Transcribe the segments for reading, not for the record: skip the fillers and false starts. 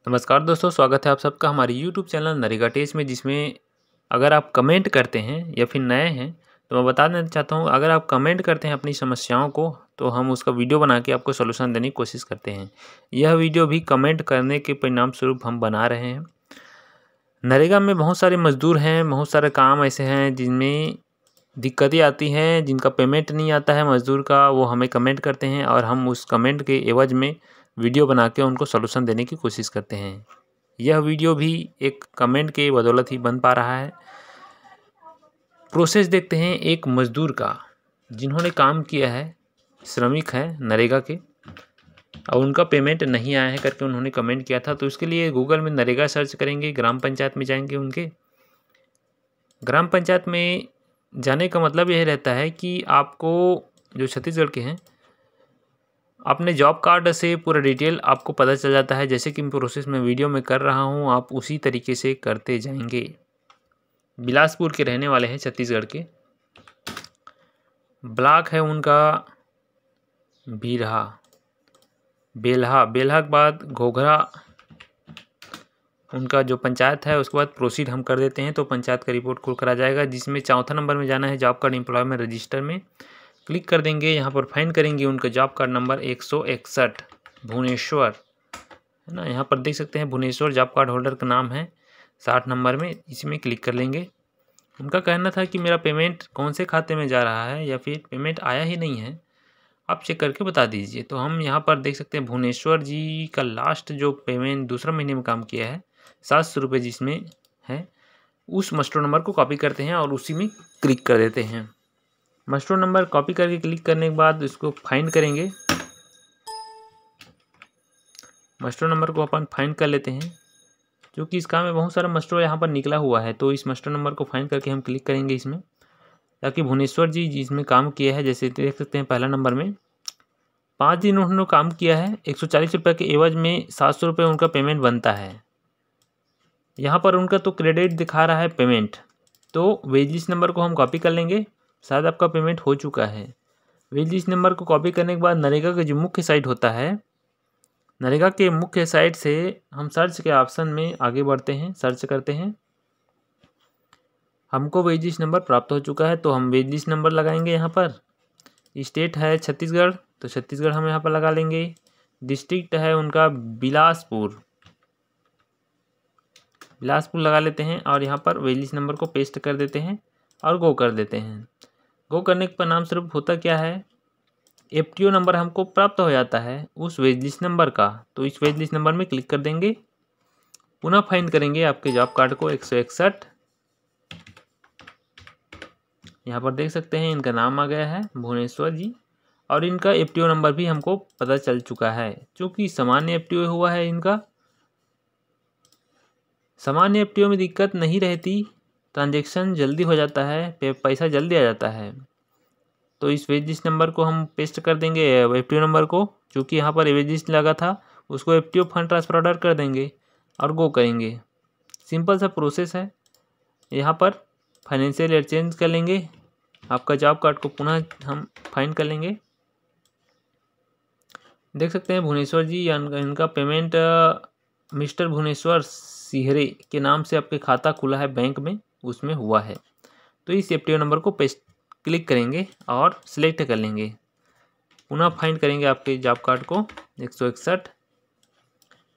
नमस्कार दोस्तों, स्वागत है आप सबका हमारे YouTube चैनल नरेगा टेस्ट में, जिसमें अगर आप कमेंट करते हैं या फिर नए हैं तो मैं बता देना चाहता हूँ, अगर आप कमेंट करते हैं अपनी समस्याओं को तो हम उसका वीडियो बना के आपको सलूशन देने की कोशिश करते हैं। यह वीडियो भी कमेंट करने के परिणाम स्वरूप हम बना रहे हैं। नरेगा में बहुत सारे मज़दूर हैं, बहुत सारे काम ऐसे हैं जिनमें दिक्कतें आती हैं, जिनका पेमेंट नहीं आता है मज़दूर का, वो हमें कमेंट करते हैं और हम उस कमेंट के एवज़ में वीडियो बना के उनको सलूशन देने की कोशिश करते हैं। यह वीडियो भी एक कमेंट के बदौलत ही बन पा रहा है। प्रोसेस देखते हैं एक मज़दूर का, जिन्होंने काम किया है, श्रमिक हैं नरेगा के, और उनका पेमेंट नहीं आया है करके उन्होंने कमेंट किया था। तो इसके लिए गूगल में नरेगा सर्च करेंगे, ग्राम पंचायत में जाएंगे। उनके ग्राम पंचायत में जाने का मतलब यह रहता है कि आपको, जो छत्तीसगढ़ के हैं, अपने जॉब कार्ड से पूरा डिटेल आपको पता चल जाता है। जैसे कि प्रोसेस में वीडियो में कर रहा हूँ, आप उसी तरीके से करते जाएंगे। बिलासपुर के रहने वाले हैं, छत्तीसगढ़ के। ब्लॉक है उनका बेल्हा के बाद घोघरा उनका जो पंचायत है। उसके बाद प्रोसीड हम कर देते हैं तो पंचायत का रिपोर्ट खुल कर आ जाएगा, जिसमें चौथा नंबर में जाना है, जॉब कार्ड एम्प्लॉयमेंट रजिस्टर में क्लिक कर देंगे। यहाँ पर फाइंड करेंगे उनका जॉब कार्ड नंबर 161 भुवनेश्वर, है ना। यहाँ पर देख सकते हैं भुवनेश्वर जॉब कार्ड होल्डर का नाम है 60 नंबर में, इसमें क्लिक कर लेंगे। उनका कहना था कि मेरा पेमेंट कौन से खाते में जा रहा है या फिर पेमेंट आया ही नहीं है, आप चेक करके बता दीजिए। तो हम यहाँ पर देख सकते हैं भुवनेश्वर जी का लास्ट जो पेमेंट दूसरा महीने में काम किया है 700 रुपये जिसमें है, उस मस्टर नंबर को कॉपी करते हैं और उसी में क्लिक कर देते हैं। मस्टर नंबर कॉपी करके क्लिक करने के बाद इसको फाइंड करेंगे। मस्टर नंबर को अपन फाइंड कर लेते हैं, क्योंकि इस काम में बहुत सारा मस्टर यहाँ पर निकला हुआ है। तो इस मस्टर नंबर को फाइंड करके हम क्लिक करेंगे इसमें, ताकि भुवनेश्वर जी जिसमें काम किया है, जैसे देख सकते हैं पहला नंबर में 5 दिन उन्होंने काम किया है, 140 रुपये के एवज में 700 रुपये उनका पेमेंट बनता है। यहाँ पर उनका तो क्रेडिट दिखा रहा है पेमेंट, तो वेज लिस्ट नंबर को हम कॉपी कर लेंगे। शायद आपका पेमेंट हो चुका है। वेज लिस्ट नंबर को कॉपी करने के बाद नरेगा का जो मुख्य साइट होता है, नरेगा के मुख्य साइट से हम सर्च के ऑप्शन में आगे बढ़ते हैं, सर्च करते हैं। हमको वेज लिस्ट नंबर प्राप्त हो चुका है, तो हम वेज लिस्ट नंबर लगाएंगे। यहाँ पर स्टेट है छत्तीसगढ़, तो छत्तीसगढ़ हम यहाँ पर लगा लेंगे। डिस्ट्रिक्ट है उनका बिलासपुर लगा लेते हैं और यहाँ पर वेज लिस्ट नंबर को पेस्ट कर देते हैं और गो कर देते हैं। गो करने के परिणाम स्वरूप होता क्या है, एफटीओ नंबर हमको प्राप्त हो जाता है उस वेज लिस्ट नंबर का। तो इस वेज लिस्ट नंबर में क्लिक कर देंगे, पुनः फाइंड करेंगे आपके जॉब कार्ड को 161। यहाँ पर देख सकते हैं इनका नाम आ गया है भुवनेश्वर जी, और इनका एफटीओ नंबर भी हमको पता चल चुका है। क्योंकि सामान्य एफटीओ हुआ है इनका, सामान्य एफटीओ में दिक्कत नहीं रहती, ट्रांजैक्शन जल्दी हो जाता है, पैसा जल्दी आ जाता है। तो इस वेज लिस्ट नंबर को हम पेस्ट कर देंगे एफटीओ नंबर को, क्योंकि यहाँ पर वेज लिस्ट लगा था, उसको एफटीओ फंड ट्रांसफर ऑर्डर कर देंगे और गो करेंगे। सिंपल सा प्रोसेस है। यहाँ पर फाइनेंशियल ईयर चेंज कर लेंगे, आपका जॉब कार्ड को पुनः हम फाइंड कर लेंगे। देख सकते हैं भुवनेश्वर जी, इनका पेमेंट मिस्टर भुवनेश्वर सिहरे के नाम से आपके खाता खुला है बैंक में, उसमें हुआ है। तो इस एफटीओ नंबर को पेस्ट क्लिक करेंगे और सिलेक्ट कर लेंगे, पुनः फाइंड करेंगे आपके जॉब कार्ड को 161।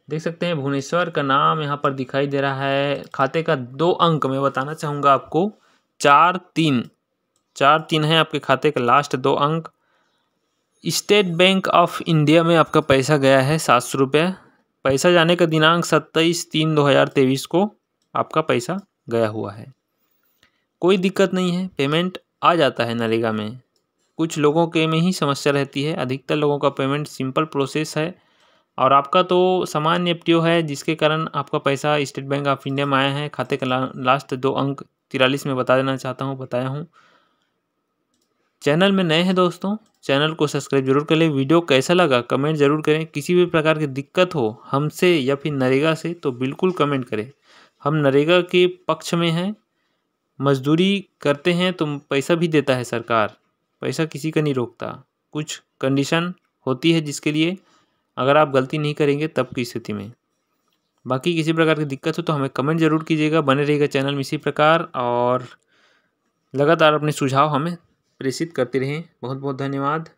देख सकते हैं भुवनेश्वर का नाम यहाँ पर दिखाई दे रहा है। खाते का 2 अंक मैं बताना चाहूँगा आपको, 4-3 है आपके खाते का लास्ट 2 अंक। स्टेट बैंक ऑफ इंडिया में आपका पैसा गया है 700 रुपये। पैसा जाने का दिनांक 27/3/2023 को आपका पैसा गया हुआ है। कोई दिक्कत नहीं है, पेमेंट आ जाता है नरेगा में। कुछ लोगों के में ही समस्या रहती है, अधिकतर लोगों का पेमेंट सिंपल प्रोसेस है। और आपका तो सामान्य एफटीओ है, जिसके कारण आपका पैसा स्टेट बैंक ऑफ इंडिया में आया है। खाते का लास्ट 2 अंक 43 में बता देना चाहता हूँ, बताया हूँ। चैनल में नए हैं दोस्तों, चैनल को सब्सक्राइब जरूर कर लें। वीडियो कैसा लगा कमेंट ज़रूर करें। किसी भी प्रकार की दिक्कत हो हमसे या फिर नरेगा से तो बिल्कुल कमेंट करें। हम नरेगा के पक्ष में हैं, मजदूरी करते हैं तो पैसा भी देता है सरकार, पैसा किसी का नहीं रोकता। कुछ कंडीशन होती है जिसके लिए अगर आप गलती नहीं करेंगे तब की स्थिति में। बाकी किसी प्रकार की दिक्कत हो तो हमें कमेंट ज़रूर कीजिएगा। बने रहिएगा चैनल में इसी प्रकार और लगातार अपने सुझाव हमें प्रेषित करते रहें। बहुत बहुत धन्यवाद।